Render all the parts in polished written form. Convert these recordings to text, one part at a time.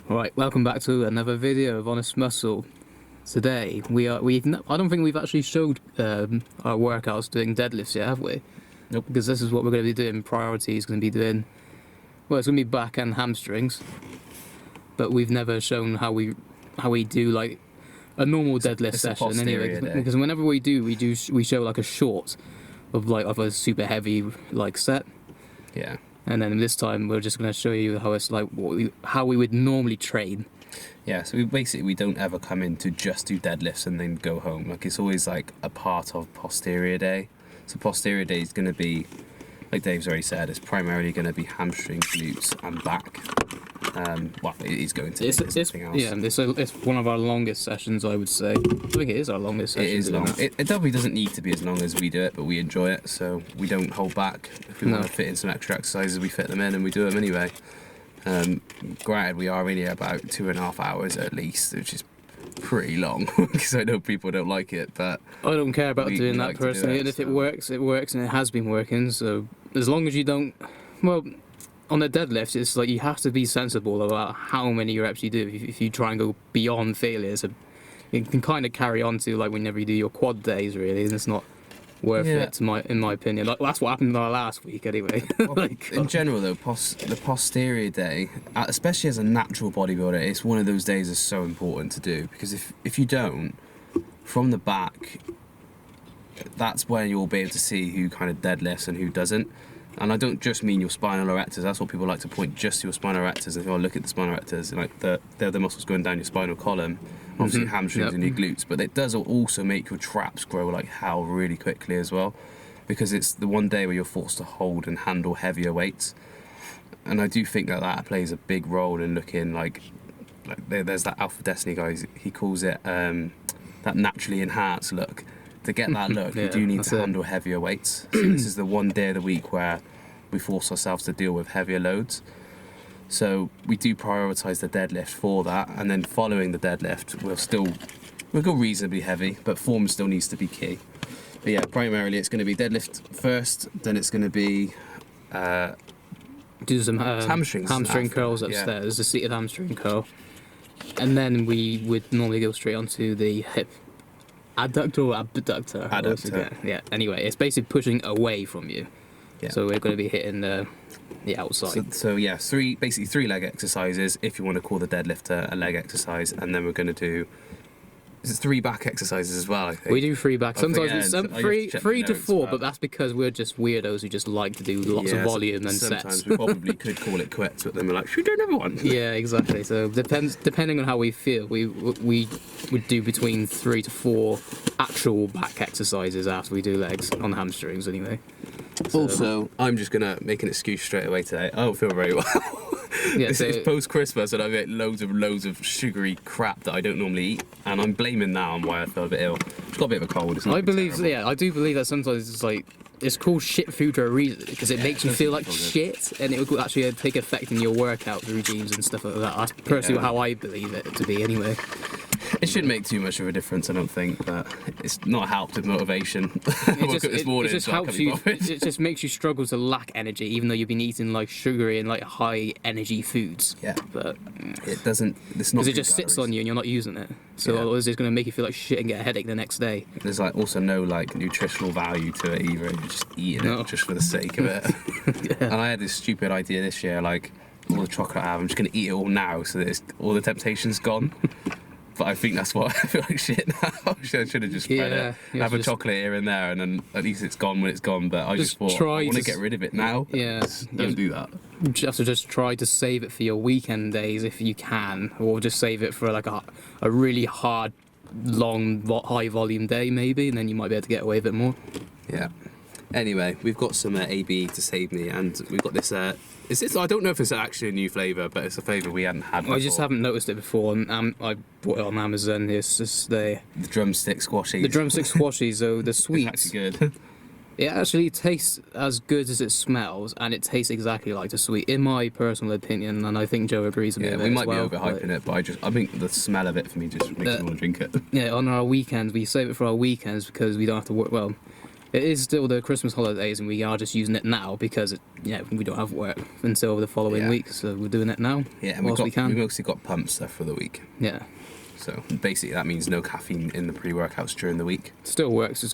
Right, welcome back to another video of Honest Muscle. Today I don't think we've actually showed our workouts doing deadlifts yet, have we? Nope. Because this is what we're going to be doing. Priority is going to be doing, well, it's going to be back and hamstrings, but we've never shown how we do like a normal deadlift session anyway. Because whenever we show like a short of a super heavy like set. Yeah. And then this time we're just going to show you how it's like how we would normally train. Yeah, so we don't ever come in to just do deadlifts and then go home. Like, it's always like a part of posterior day. So posterior day is going to be, like Dave's already said, it's primarily going to be hamstring, glutes and back. Well, it is going to be something else. Yeah, it's one of our longest sessions, I would say. I think it is our longest session. It is long. It definitely doesn't need to be as long as we do it, but we enjoy it, so we don't hold back. If we want to fit in some extra exercises, we fit them in and we do them anyway. Granted, we are really about 2.5 hours at least, which is pretty long, because I know people don't like it, but I don't care about doing that personally, and if it works, it works, and it has been working, so as long as you don't, well, on a deadlift, it's like you have to be sensible about how many reps you do. If you try and go beyond failures, it can kind of carry on to like whenever you do your quad days, really, and it's not worth it, in my opinion. Like, that's what happened last week, anyway. Well, in general, though, the posterior day, especially as a natural bodybuilder, it's one of those days that's so important to do, because if you don't, from the back, that's when you'll be able to see who kind of deadlifts and who doesn't. And I don't just mean your spinal erectors. That's what people like to point just to your spinal erectors. If you look at the spinal erectors, like they're the muscles going down your spinal column, obviously your hamstrings and your glutes. But it does also make your traps grow like hell really quickly as well, because it's the one day where you're forced to hold and handle heavier weights. And I do think that plays a big role in looking like there's that Alpha Destiny guy. He calls it that naturally enhanced look. To get that look, you do need to handle heavier weights. So this is the one day of the week where we force ourselves to deal with heavier loads. So we do prioritise the deadlift for that, and then following the deadlift, we'll go reasonably heavy, but form still needs to be key. But yeah, primarily it's going to be deadlift first, then it's going to be do some hamstring curls upstairs, the seated hamstring curl, and then we would normally go straight onto the hip. Adductor or abductor? Adductor. Yeah, anyway, it's basically pushing away from you. Yeah. So we're going to be hitting the outside. So yeah, basically three leg exercises, if you want to call the deadlift a leg exercise, and then we're going to do, is it 3 back exercises as well, I think? We do 3 back. Sometimes three to 4, but that's because we're just weirdos who just like to do lots of volume and sets. Sometimes we probably could call it quits, but then we're like, should we do another one? Yeah, exactly. So depending on how we feel, we would do between 3 to 4 actual back exercises after we do legs on hamstrings anyway. So, also, I'm just going to make an excuse straight away today. I don't feel very well. Yeah, it's post-Christmas and I've ate loads of sugary crap that I don't normally eat, and I'm blaming that on why I feel a bit ill. I've got a bit of a cold. I do believe that sometimes it's like, it's called shit food for a reason, because it makes you feel like shit, and it will actually take effect in your workout routines and stuff like that. That's personally how I believe it to be anyway. It shouldn't make too much of a difference, I don't think, but it's not helped with motivation. It just makes you struggle to lack energy, even though you've been eating like sugary and like high energy foods. Yeah, but it doesn't. It's not because it just sits on you and you're not using it. So it's going to make you feel like shit and get a headache the next day. There's like also no like nutritional value to it either. You're just eating it just for the sake of it. And I had this stupid idea this year, like all the chocolate I have, I'm just going to eat it all now, so that all the temptation's gone. But I think that's what I feel like shit now. I should have just spread it. Have a chocolate here and there, and then at least it's gone when it's gone. But I just thought, I want to get rid of it now. Yeah. Don't do that. You have to just try to save it for your weekend days if you can, or just save it for like a really hard, long, high volume day maybe, and then you might be able to get away with it more. Yeah. Anyway, we've got some AB to save me, and we've got this. I don't know if it's actually a new flavour, but it's a flavour we hadn't had before. I just haven't noticed it before, and I bought it on Amazon. It's just the drumstick squashies. The drumstick squashies, so the sweets. It's actually good. It actually tastes as good as it smells, and it tastes exactly like the sweet, in my personal opinion, and I think Joe agrees with me. Yeah, we might be overhyping it, but I think the smell of it for me just makes me want to drink it. Yeah, on our weekends, we save it for our weekends because we don't have to work. Well, It is still the Christmas holidays, and we are just using it now because we don't have work until the following week, so we're doing it now. Yeah, and we mostly got pump stuff for the week. Yeah. So basically, that means no caffeine in the pre-workouts during the week. Still works,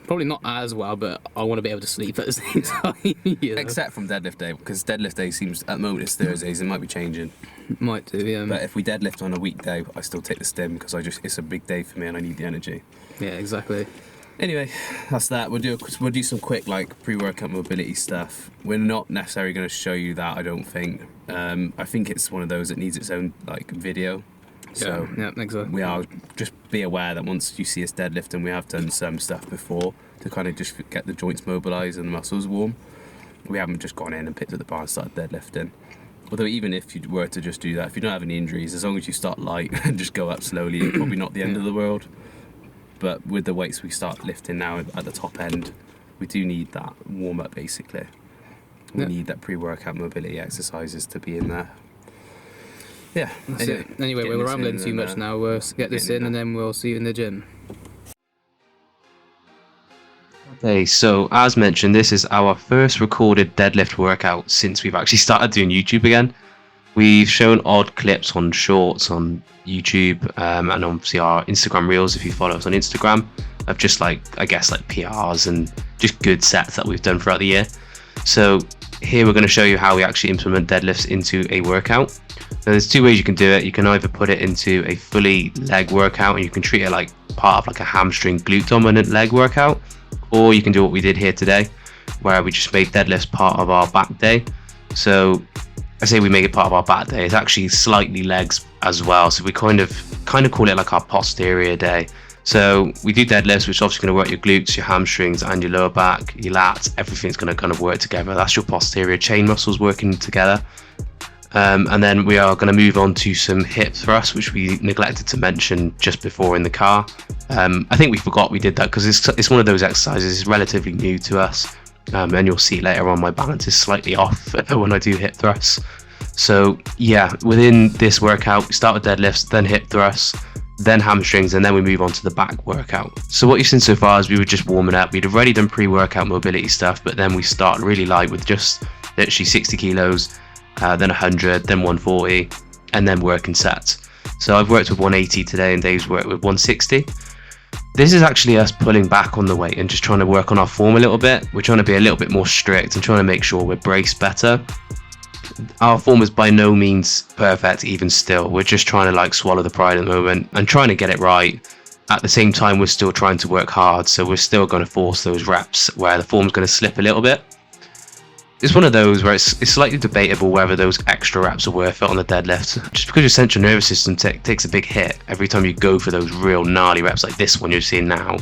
probably not as well, but I want to be able to sleep at the same time. Except from deadlift day, because deadlift day seems, at the moment it's Thursdays, it might be changing. Might do, yeah. But if we deadlift on a weekday, I still take the stim because it's a big day for me and I need the energy. Yeah, exactly. Anyway, that's that. We'll do some quick pre-workout mobility stuff. We're not necessarily going to show you that, I don't think. I think it's one of those that needs its own video. So yeah, exactly. We are, just be aware that once you see us deadlifting, we have done some stuff before to kind of just get the joints mobilised and the muscles warm. We haven't just gone in and picked up the bar and started deadlifting. Although even if you were to just do that, if you don't have any injuries, as long as you start light and just go up slowly, it's probably not the end of the world. But with the weights we start lifting now at the top end, we do need that warm-up basically. We need that pre-workout mobility exercises to be in there. Yeah. Anyway, we're rambling too much now. We'll get this in and then we'll see you in the gym. Okay, so as mentioned, this is our first recorded deadlift workout since we've actually started doing YouTube again. We've shown odd clips on shorts on YouTube and obviously our Instagram reels if you follow us on Instagram of just PRs and just good sets that we've done throughout the year. So here we're going to show you how we actually implement deadlifts into a workout. Now there's two ways you can do it. You can either put it into a fully leg workout and you can treat it like part of a hamstring glute dominant leg workout, or you can do what we did here today where we just made deadlifts part of our back day. So I say we make it part of our back day, it's actually slightly legs as well, so we kind of call it like our posterior day. So we do deadlifts, which is obviously going to work your glutes, your hamstrings and your lower back, your lats, everything's going to kind of work together. That's your posterior chain muscles working together. And then we are going to move on to some hip thrusts, which we neglected to mention just before in the car. I think we forgot we did that because it's one of those exercises, it's relatively new to us. And you'll see later on my balance is slightly off when I do hip thrusts. So yeah, within this workout, we start with deadlifts, then hip thrusts, then hamstrings, and then we move on to the back workout. So what you've seen so far is we were just warming up. We'd already done pre-workout mobility stuff, but then we start really light with just literally 60 kilos, then 100, then 140, and then working sets. So I've worked with 180 today and Dave's worked with 160. This is actually us pulling back on the weight and just trying to work on our form a little bit. We're trying to be a little bit more strict and trying to make sure we're braced better. Our form is by no means perfect even still. We're just trying to swallow the pride at the moment and trying to get it right. At the same time, we're still trying to work hard, so we're still going to force those reps where the form's going to slip a little bit. It's one of those where it's slightly debatable whether those extra reps are worth it on the deadlift, just because your central nervous system takes a big hit every time you go for those real gnarly reps like this one you're seeing now.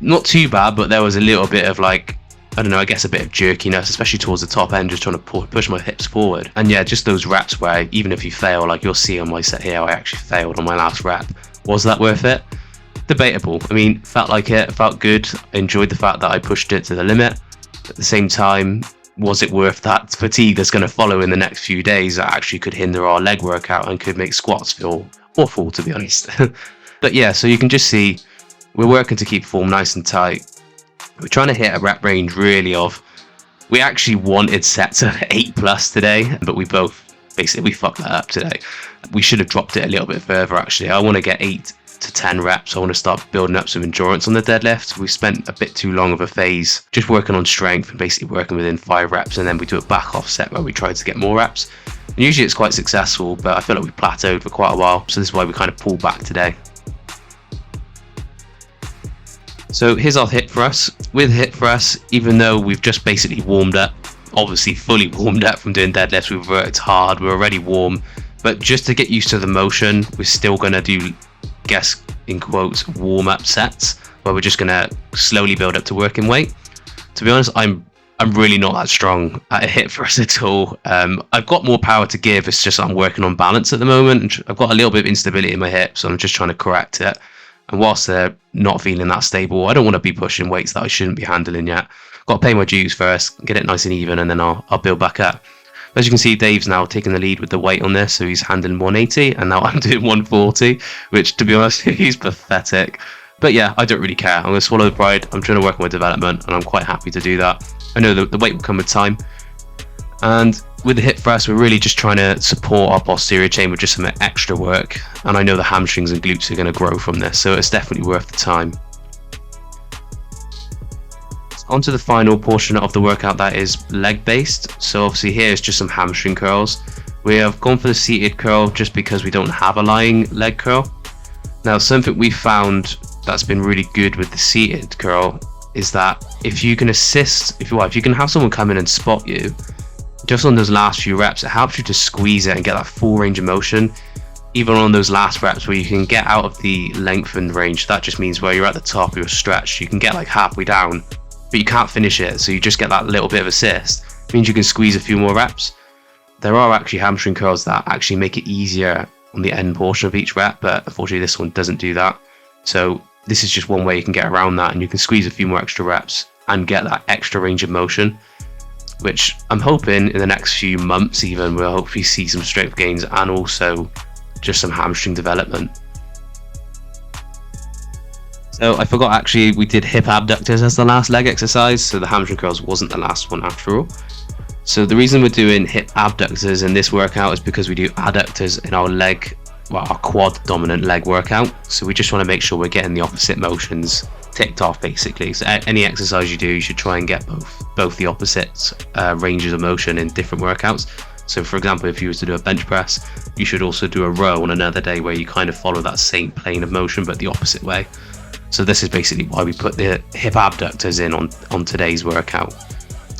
Not too bad, but there was a little bit of I don't know, I guess a bit of jerkiness, especially towards the top end, just trying to push my hips forward. And yeah, just those reps where even if you fail, you'll see on my set here, I actually failed on my last rep. Was that worth it? Debatable. I mean, felt like it, felt good, enjoyed the fact that I pushed it to the limit. At the same time, was it worth that fatigue that's going to follow in the next few days that actually could hinder our leg workout and could make squats feel awful, to be honest. But yeah, so you can just see we're working to keep form nice and tight. We're trying to hit a rep range really we actually wanted sets of 8+ today, but we both basically fucked that up today. We should have dropped it a little bit further actually. I want to get 8 to 10 reps. I want to start building up some endurance on the deadlift. We spent a bit too long of a phase just working on strength and basically working within 5 reps, and then we do a back off set where we try to get more reps. And usually it's quite successful, but I feel like we plateaued for quite a while, so this is why we kind of pulled back today. So here's our hip thrust. With hip thrust, even though we've just basically warmed up, obviously fully warmed up from doing deadlifts, we've worked hard, we're already warm, but just to get used to the motion, we're still going to do, guess in quotes, warm up sets where we're just going to slowly build up to working weight. To be honest, I'm really not that strong at a hip thrust at all. I've got more power to give, it's just I'm working on balance at the moment. I've got a little bit of instability in my hips, so I'm just trying to correct it. And whilst they're not feeling that stable, I don't want to be pushing weights that I shouldn't be handling yet. Got to pay my dues first, get it nice and even, and then I'll build back up. As you can see, Dave's now taking the lead with the weight on this, so he's handling 180, and now I'm doing 140, which, to be honest, he's pathetic. But yeah, I don't really care. I'm going to swallow the pride. I'm trying to work on my development, and I'm quite happy to do that. I know the weight will come with time. And with the hip thrust, we're really just trying to support our posterior chain with just some extra work. And I know the hamstrings and glutes are going to grow from this, so it's definitely worth the time. On to the final portion of the workout that is leg based. So obviously here is just some hamstring curls. We have gone for the seated curl just because we don't have a lying leg curl. Now something we found that's been really good with the seated curl is that if you can assist, if you can have someone come in and spot you, just on those last few reps, it helps you to squeeze it and get that full range of motion. Even on those last reps where you can get out of the lengthened range, that just means where you're at the top of your stretch, you can get like halfway down, but you can't finish it, so you just get that little bit of assist. It means you can squeeze a few more reps. There are actually hamstring curls that actually make it easier on the end portion of each rep, but unfortunately this one doesn't do that. So this is just one way you can get around that, and you can squeeze a few more extra reps and get that extra range of motion, which I'm hoping in the next few months even we'll hopefully see some strength gains and also just some hamstring development. So I forgot, actually we did hip abductors as the last leg exercise, so the hamstring curls wasn't the last one after all. So the reason we're doing hip abductors in this workout is because we do adductors in our leg, well, our quad dominant leg workout. So we just want to make sure we're getting the opposite motions ticked off basically. So any exercise you do, you should try and get both the opposite ranges of motion in different workouts. So for example, if you were to do a bench press, you should also do a row on another day where you kind of follow that same plane of motion but the opposite way. So this is basically why we put the hip abductors in on today's workout.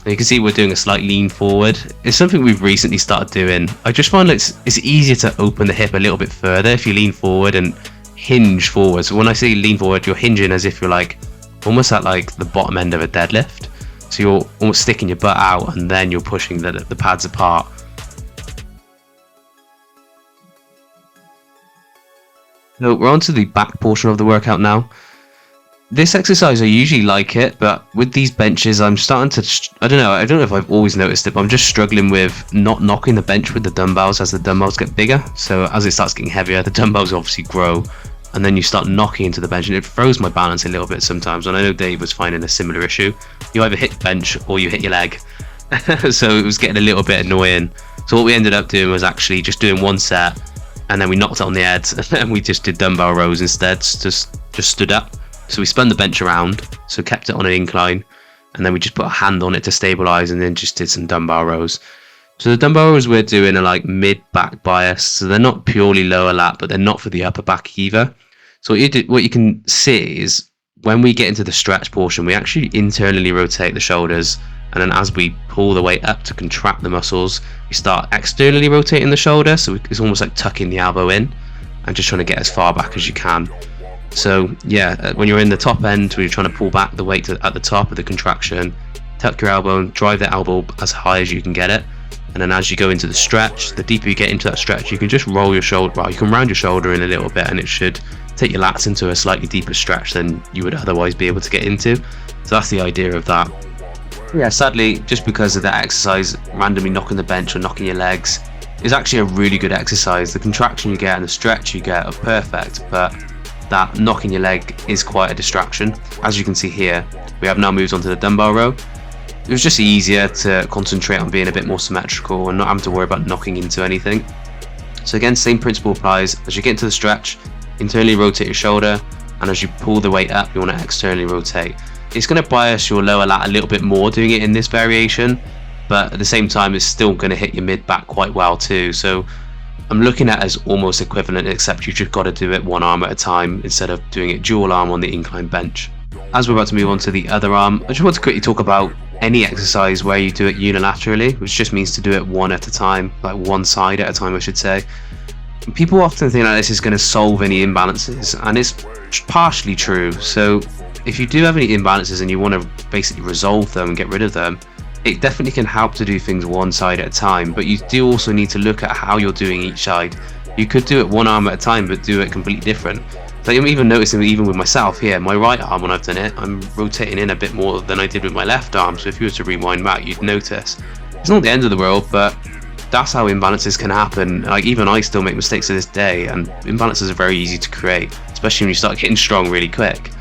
And you can see we're doing a slight lean forward. It's something we've recently started doing. I just find it's easier to open the hip a little bit further if you lean forward and hinge forward. So when I say lean forward, you're hinging as if you're like almost at like the bottom end of a deadlift. So you're almost sticking your butt out and then you're pushing the pads apart. So we're on to the back portion of the workout now. This exercise, I usually like it, but with these benches, I'm starting to, I don't know if I've always noticed it, but I'm just struggling with not knocking the bench with the dumbbells as the dumbbells get bigger. So as it starts getting heavier, the dumbbells obviously grow, and then you start knocking into the bench, and it throws my balance a little bit sometimes. And I know Dave was finding a similar issue. You either hit the bench or you hit your leg. So it was getting a little bit annoying. So what we ended up doing was actually just doing one set, and then we knocked it on the head, and we just did dumbbell rows instead, just stood up. So we spun the bench around, so kept it on an incline, and then we just put a hand on it to stabilize, and then just did some dumbbell rows. So the dumbbell rows we're doing are like mid-back bias, so they're not purely lower lat, but they're not for the upper back either. So what you can see is when we get into the stretch portion, we actually internally rotate the shoulders, and then as we pull the weight up to contract the muscles, we start externally rotating the shoulder, so it's almost like tucking the elbow in and just trying to get as far back as you can. So yeah, when you're in the top end, where you're trying to pull back the weight at the top of the contraction, tuck your elbow and drive the elbow as high as you can get it. And then as you go into the stretch, the deeper you get into that stretch, you can just roll your shoulder, well, you can round your shoulder in a little bit, and it should take your lats into a slightly deeper stretch than you would otherwise be able to get into. So that's the idea of that. Yeah, sadly, just because of that exercise, randomly knocking the bench or knocking your legs is actually a really good exercise. The contraction you get and the stretch you get are perfect, but that knocking your leg is quite a distraction. As you can see here, we have now moved on to the dumbbell row. It was just easier to concentrate on being a bit more symmetrical and not having to worry about knocking into anything. So again, same principle applies. As you get into the stretch, internally rotate your shoulder, and as you pull the weight up, you want to externally rotate. It's going to bias your lower lat a little bit more doing it in this variation, but at the same time it's still going to hit your mid back quite well too. So I'm looking at it as almost equivalent, except you just got to do it one arm at a time instead of doing it dual arm on the incline bench. As we're about to move on to the other arm, I just want to quickly talk about any exercise where you do it unilaterally, which just means to do it one at a time, like one side at a time I should say. People often think that this is going to solve any imbalances, and it's partially true. So if you do have any imbalances and you want to basically resolve them and get rid of them, it definitely can help to do things one side at a time, but you do also need to look at how you're doing each side. You could do it one arm at a time, but do it completely different. So I'm even noticing, even with myself here, my right arm, when I've done it, I'm rotating in a bit more than I did with my left arm. So if you were to rewind back, you'd notice. It's not the end of the world, but that's how imbalances can happen. Like, even I still make mistakes to this day, and imbalances are very easy to create, especially when you start getting strong really quick.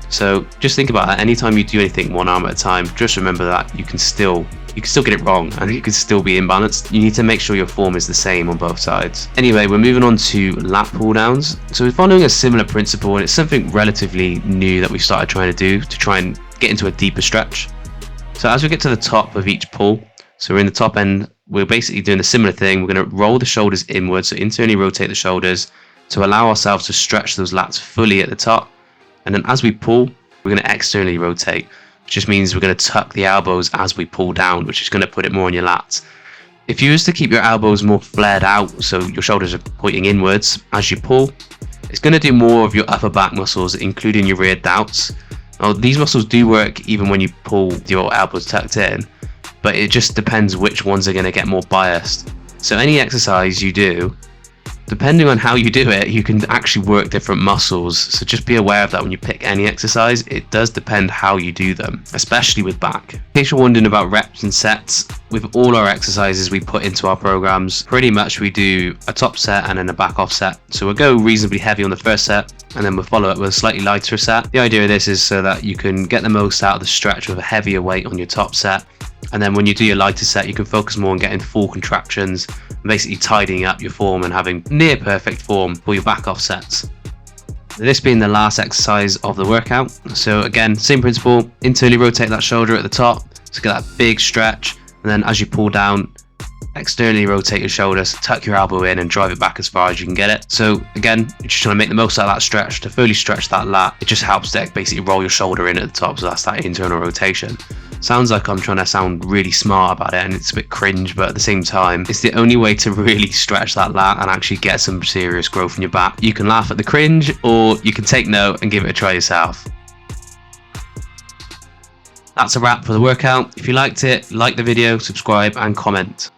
So just think about that. Anytime you do anything one arm at a time, just remember that you can still get it wrong and you can still be imbalanced. You need to make sure your form is the same on both sides. Anyway, we're moving on to lat pull downs. So we're following a similar principle, and it's something relatively new that we started trying to do to try and get into a deeper stretch. So as we get to the top of each pull, so we're in the top end, we're basically doing a similar thing. We're going to roll the shoulders inwards, so internally rotate the shoulders to allow ourselves to stretch those lats fully at the top. And then as we pull, we're going to externally rotate, which just means we're going to tuck the elbows as we pull down, which is going to put it more on your lats. If you was to keep your elbows more flared out, so your shoulders are pointing inwards as you pull, it's going to do more of your upper back muscles, including your rear delts. Now, these muscles do work even when you pull your elbows tucked in, but it just depends which ones are going to get more biased. So any exercise you do, depending on how you do it, you can actually work different muscles. So just be aware of that when you pick any exercise. It does depend how you do them, especially with back. In case you're wondering about reps and sets, with all our exercises we put into our programs, pretty much we do a top set and then a back off set. So we'll go reasonably heavy on the first set, and then we'll follow it with a slightly lighter set. The idea of this is so that you can get the most out of the stretch with a heavier weight on your top set. And then when you do your lighter set, you can focus more on getting full contractions, basically tidying up your form and having near perfect form for your back off sets. This being the last exercise of the workout. So again, same principle, internally rotate that shoulder at the top to get that big stretch, and then as you pull down, externally rotate your shoulders, tuck your elbow in and drive it back as far as you can get it. So again, you're just trying to make the most out of that stretch, to fully stretch that lat. It just helps to basically roll your shoulder in at the top, so that's that internal rotation. Sounds like I'm trying to sound really smart about it and it's a bit cringe, but at the same time, it's the only way to really stretch that lat and actually get some serious growth in your back. You can laugh at the cringe, or you can take note and give it a try yourself. That's a wrap for the workout. If you liked it, like the video, subscribe and comment.